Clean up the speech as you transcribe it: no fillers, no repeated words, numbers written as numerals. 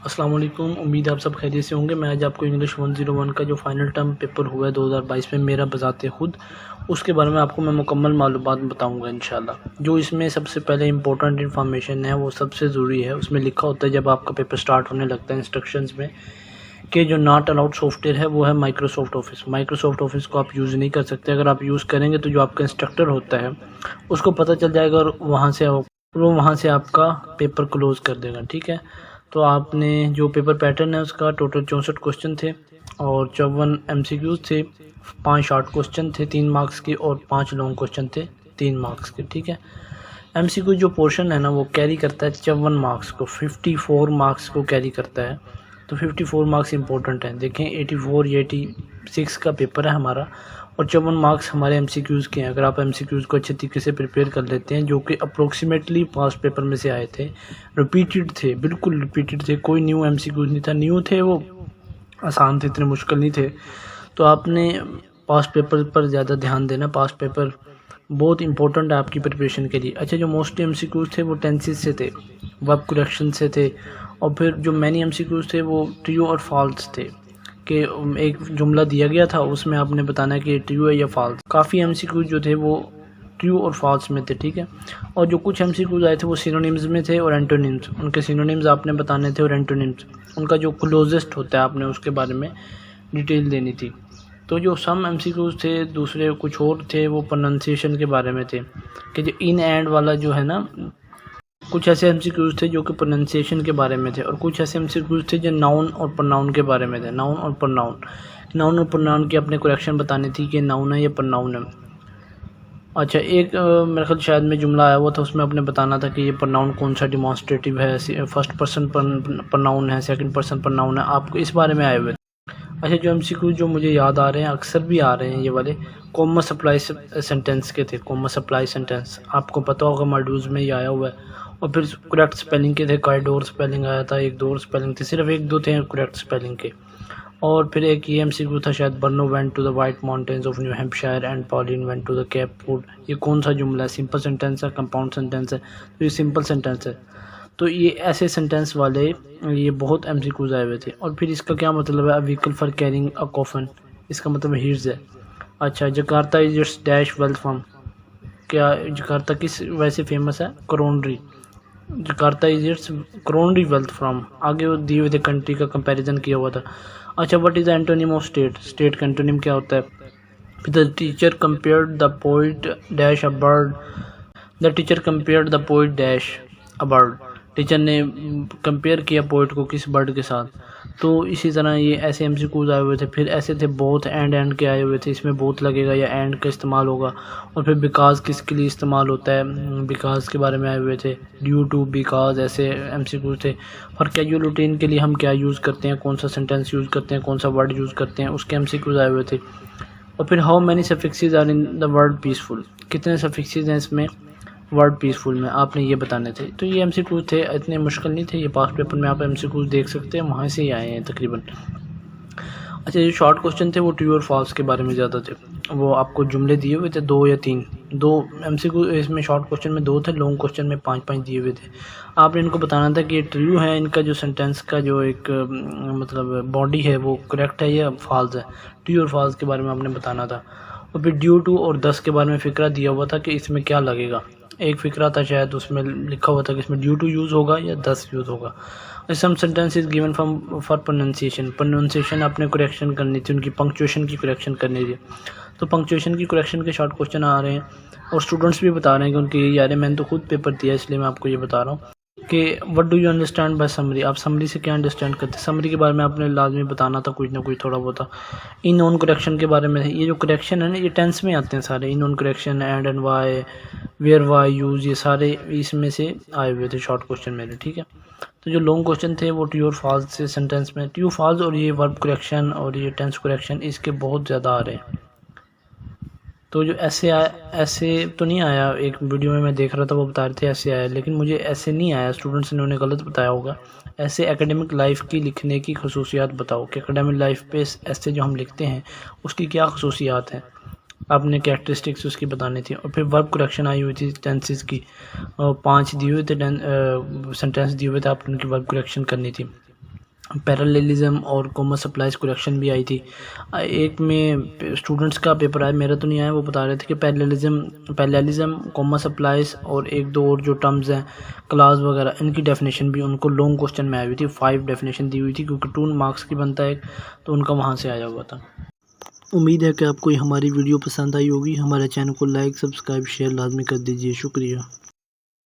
अस्सलाम वालेकुम। उम्मीद है आप सब खैरियत से होंगे। मैं आज आपको इंग्लिश 101 का जो फाइनल टर्म पेपर हुआ है 2022 में मेरा बज़ाते खुद, उसके बारे में आपको मैं मुकम्मल मालूमात बताऊंगा इंशाल्लाह। जो इसमें सबसे पहले इंपॉर्टेंट इन्फॉर्मेशन है वो सबसे ज़रूरी है। उसमें लिखा होता है जब आपका पेपर स्टार्ट होने लगता है इंस्ट्रक्शंस में कि जो नॉट अलाउड सॉफ्टवेयर है वो है माइक्रोसॉफ्ट ऑफिस। माइक्रोसॉफ्ट ऑफिस को आप यूज़ नहीं कर सकते। अगर आप यूज़ करेंगे तो जो आपका इंस्ट्रक्टर होता है उसको पता चल जाएगा और वहाँ से आपका पेपर क्लोज़ कर देगा। ठीक है, तो आपने जो पेपर पैटर्न है उसका टोटल 64 क्वेश्चन थे और 54 MCQs थे, 5 शॉर्ट क्वेश्चन थे 3 मार्क्स के और 5 लॉन्ग क्वेश्चन थे 3 मार्क्स के। ठीक है, MCQ जो पोर्शन है ना वो कैरी करता है 54 मार्क्स को, 54 मार्क्स को कैरी करता है। तो 54 मार्क्स इंपॉर्टेंट हैं। देखें 84 या 86 का पेपर है हमारा और 54 मार्क्स हमारे MCQs के हैं। अगर आप MCQs को अच्छे तरीके से प्रिपेयर कर लेते हैं, जो कि अप्रोक्सीमेटली पास्ट पेपर में से आए थे, रिपीटेड थे, बिल्कुल रिपीटेड थे, कोई न्यू MCQs नहीं था। न्यू थे वो आसान थे, इतने मुश्किल नहीं थे। तो आपने पास्ट पेपर पर ज़्यादा ध्यान देना। पास्ट पेपर बहुत इंपॉर्टेंट है आपकी प्रिपरेशन के लिए। अच्छा, जो मोस्टली MCQs थे वो टेंसेस से थे, वर्ब करेक्शन से थे और फिर जो मैनी MCQs थे वो ट्रू और फॉल्स थे कि एक जुमला दिया गया था उसमें आपने बताना है कि ट्रू है या फॉल्स। काफ़ी MCQs जो थे वो ट्रू और फॉल्स में थे। ठीक है, और जो कुछ MCQs आए थे वो सिनोनिम्स में थे और एंटोनिम्स। उनके सिनोनिम्स आपने बताने थे और एंटोनिम्स उनका जो क्लोजेस्ट होता है आपने उसके बारे में डिटेल देनी थी। तो जो सम MCQs थे दूसरे कुछ और थे वो प्रोनाउंसिएशन के बारे में थे कि जो इन एंड वाला जो है ना, कुछ ऐसे MCQs थे जो कि प्रोनाउंसिएशन के बारे में थे और कुछ ऐसे MCQs थे जो नाउन और प्रोनाउन के बारे में थे। नाउन और प्रोनाउन की अपने करेक्शन बतानी थी कि नाउन है या प्रोनाउन है। अच्छा, एक मेरे ख्याल शायद में जुमला आया हुआ था, उसमें आपने बताना था कि ये प्रोनाउन कौन सा डिमॉन्स्ट्रेटिव है, फर्स्ट पर्सन प्रोनाउन है, सेकंड पर्सन प्रोनाउन है, आपको इस बारे में आए हुए। अच्छा, जो MCQ जो मुझे याद आ रहे हैं, अक्सर भी आ रहे हैं ये वाले, कॉमा सप्लाई सेंटेंस के थे। कॉमा सप्लाई सेंटेंस आपको पता होगा मॉड्यूल्स में ही आया हुआ है। और फिर करेक्ट स्पेलिंग के थे, कॉरिडोर स्पेलिंग आया था, एक दो स्पेलिंग थे, सिर्फ एक दो थे करेक्ट स्पेलिंग के। और फिर एक ये MCQ था शायद, Bruno went to the White Mountains of New Hampshire and Pauline went to the Cape food. ये कौन सा जुमला है? सिंपल सेंटेंस है, कंपाउंड सेंटेंस है? तो ये सिंपल सेंटेंस है। तो ये ऐसे सेंटेंस वाले ये बहुत MCQs आए हुए थे। और फिर इसका क्या मतलब है? A vehicle for carrying a coffin, इसका मतलब हीर्स है। अच्छा, Jakarta is it's dash wealth from, क्या जकार्ता किस वैसे फेमस है? Coronary. Jakarta is it's coronary wealth from, आगे वो दिए हुए थे कंट्री का कंपैरिजन किया हुआ था। अच्छा, what is the antonym of state? State का एंटोनिम क्या होता है? The teacher compared the poet dash a bird, the teacher compared the poet dash a bird, teacher ने कंपेयर किया पोइट को किस बर्ड के साथ। तो इसी तरह ये ऐसे MCQs आए हुए थे। फिर ऐसे थे बोथ एंड के आए हुए थे, इसमें बोथ लगेगा या एंड का इस्तेमाल होगा। और फिर बिकॉज किसके लिए इस्तेमाल होता है, बिकॉज के बारे में आए हुए थे, ड्यू टू, बिकॉज, ऐसे MCQs थे। और कैजुअल रूटीन के लिए हम क्या यूज़ करते हैं, कौन सा सेंटेंस यूज़ करते हैं, कौन सा वर्ड यूज़ करते हैं, उसके MCQs आए हुए थे। और फिर how many suffixes are in the word peaceful, कितने सफिक्सेस हैं इसमें वर्ड पीसफुल में, आपने ये बताने थे। तो ये MCQs थे, इतने मुश्किल नहीं थे। ये पास्ट पेपर में आप MCQs देख सकते हैं, वहाँ से ही आए हैं तकरीबन। अच्छा, जो शॉर्ट क्वेश्चन थे वो ट्रू और फॉल्स के बारे में ज़्यादा थे। वो आपको जुमले दिए हुए थे 2 या 3, 2 MCQ इसमें शॉर्ट क्वेश्चन में 2 थे, लॉन्ग क्वेश्चन में 5-5 दिए हुए थे। आपने इनको बताना था कि ये ट्रू है, इनका जो सेंटेंस का जो एक मतलब बॉडी है वो करेक्ट है या फॉल्स है। ट्रू और फॉल्स के बारे में आपने बताना था। और फिर ड्यू टू और 10 के बारे में फ़िक्रा दिया हुआ था कि इसमें क्या लगेगा। एक फ़िक्रा था शायद, उसमें लिखा हुआ था कि इसमें ड्यू टू यूज़ होगा या 10 यूज़ होगा। Some sentence is given for pronunciation आपने करेक्शन करनी थी, उनकी पंक्चुएशन की करेक्शन करनी थी। तो पंक्चुएशन की करेक्शन के शॉर्ट क्वेश्चन आ रहे हैं और स्टूडेंट्स भी बता रहे हैं कि उनके ये यार, मैंने तो खुद पेपर दिया इसलिए मैं आपको ये बता रहा हूँ कि what do you understand by summary, आप समरी से क्या अंडरस्टैंड करते हैं। समरी के बारे में आपने लाजमी बताना था कुछ ना कुछ थोड़ा बहुत। इन नॉन करेक्शन के बारे में, ये जो करेक्शन है ना ये टेंस में आते हैं सारे, in non correction, and Y, where Y use, ये सारे इसमें से आए हुए थे शॉर्ट क्वेश्चन मेरे। ठीक है, तो जो लॉन्ग क्वेश्चन थे वो ट्रू और फॉल्स से सेंटेंस में, ट्रू फॉल्स और ये वर्ब करेक्शन और ये टेंस करेक्शन इसके बहुत ज़्यादा आ रहे हैं। तो जो ऐसे तो नहीं आया, एक वीडियो में मैं देख रहा था वो बता रहे थे ऐसे आया, लेकिन मुझे ऐसे नहीं आया, स्टूडेंट्स ने उन्हें गलत बताया होगा। ऐसे एकेडमिक लाइफ की लिखने की खसूसियात बताओ कि एकेडमिक लाइफ पे ऐसे जो हम लिखते हैं उसकी क्या खसूसियात हैं, आपने कैरेक्टरिस्टिक्स उसकी बतानी थी। और फिर वर्ब करेक्शन आई हुई थी टेंसेस की, 5 दिए हुए थे सेंटेंस दिए हुए थे, आपने उनकी वर्ब करेक्शन करनी थी। पैरेललिज्म और कॉमा सप्लाइज करेक्शन भी आई थी। एक में स्टूडेंट्स का पेपर आया, मेरा तो नहीं आया, वो बता रहे थे कि पैरेललिज्म कॉमा सप्लाइज और एक दो और जो टर्म्स हैं क्लास वगैरह, इनकी डेफिनेशन भी उनको लॉन्ग क्वेश्चन में आई हुई थी। 5 डेफिनेशन दी हुई थी क्योंकि 2 मार्क्स की बनता है, तो उनका वहाँ से आया हुआ था। उम्मीद है कि आपको हमारी वीडियो पसंद आई होगी। हमारे चैनल को लाइक, सब्सक्राइब, शेयर लाजमी कर दीजिए। शुक्रिया।